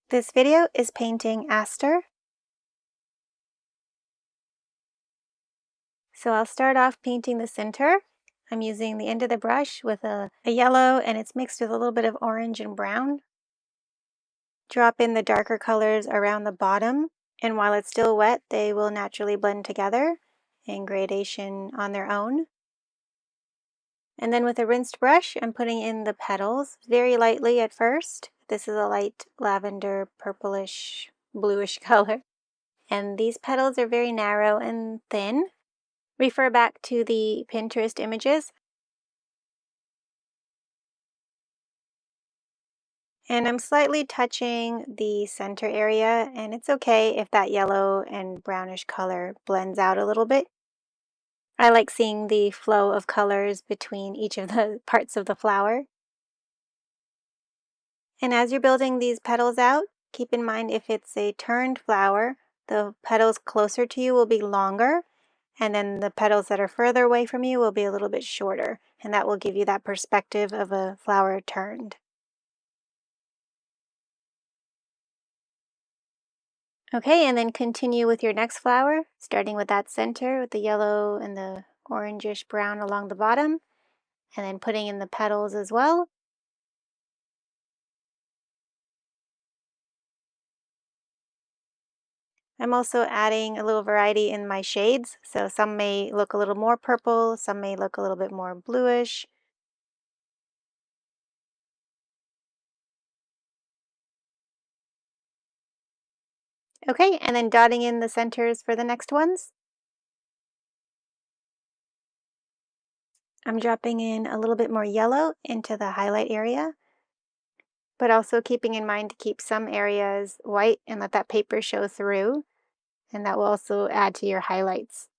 This video is painting Aster. So I'll start off painting the center. I'm using the end of the brush with a yellow, and it's mixed with a little bit of orange and brown. Drop in the darker colors around the bottom, and while it's still wet, they will naturally blend together in gradation on their own. And then with a rinsed brush, I'm putting in the petals very lightly at first. This is a light lavender, purplish, bluish color. And these petals are very narrow and thin. Refer back to the Pinterest images. And I'm slightly touching the center area, and it's okay if that yellow and brownish color blends out a little bit. I like seeing the flow of colors between each of the parts of the flower. And as you're building these petals out, keep in mind if it's a turned flower, the petals closer to you will be longer, and then the petals that are further away from you will be a little bit shorter, and that will give you that perspective of a flower turned. Okay, and then continue with your next flower, starting with that center with the yellow and the orangish brown along the bottom, and then putting in the petals as well. I'm also adding a little variety in my shades, so some may look a little more purple, some may look a little bit more bluish. Okay, and then dotting in the centers for the next ones. I'm dropping in a little bit more yellow into the highlight area, but also keeping in mind to keep some areas white and let that paper show through, and that will also add to your highlights.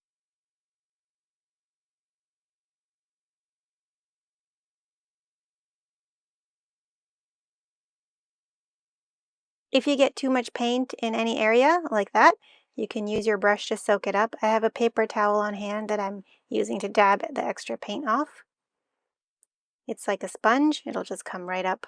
If you get too much paint in any area like that, you can use your brush to soak it up. I have a paper towel on hand that I'm using to dab the extra paint off. It's like a sponge, it'll just come right up.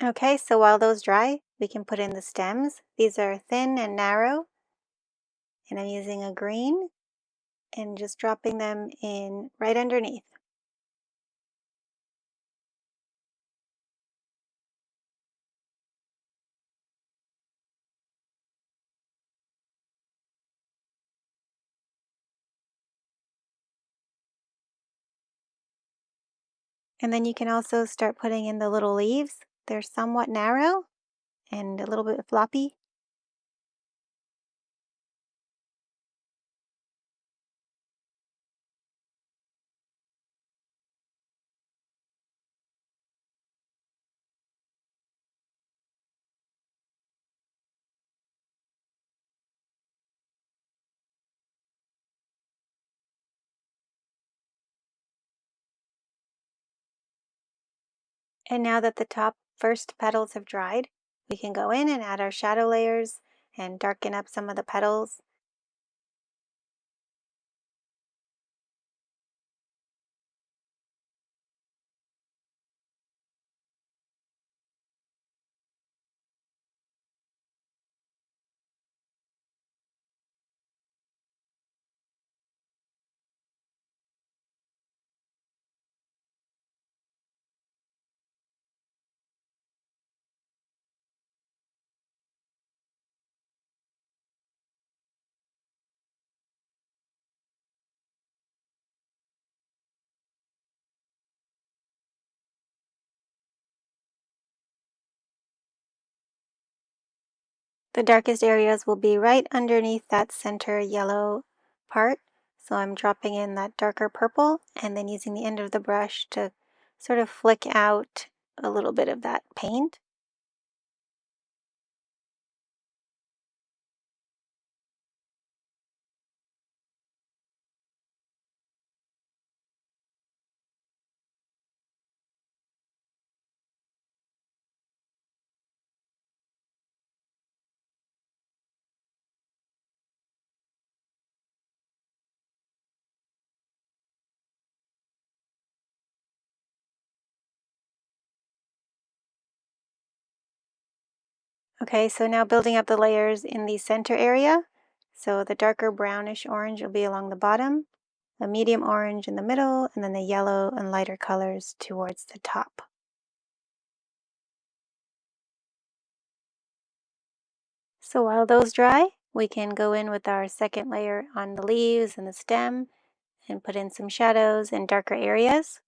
Okay, so while those dry, we can put in the stems. These are thin and narrow, and I'm using a green and just dropping them in right underneath. And then you can also start putting in the little leaves. They're somewhat narrow and a little bit floppy. And now that the top first petals have dried, we can go in and add our shadow layers and darken up some of the petals. The darkest areas will be right underneath that center yellow part. So I'm dropping in that darker purple and then using the end of the brush to sort of flick out a little bit of that paint. Okay, so now building up the layers in the center area. So the darker brownish orange will be along the bottom, a medium orange in the middle, and then the yellow and lighter colors towards the top. So while those dry, we can go in with our second layer on the leaves and the stem and put in some shadows in darker areas.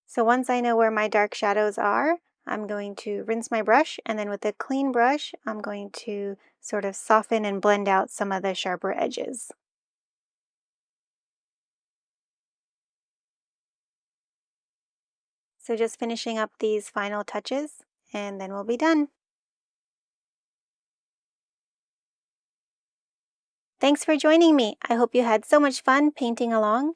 So once I know where my dark shadows are, I'm going to rinse my brush, and then with a clean brush, I'm going to sort of soften and blend out some of the sharper edges. So just finishing up these final touches, and then we'll be done. Thanks for joining me. I hope you had so much fun painting along.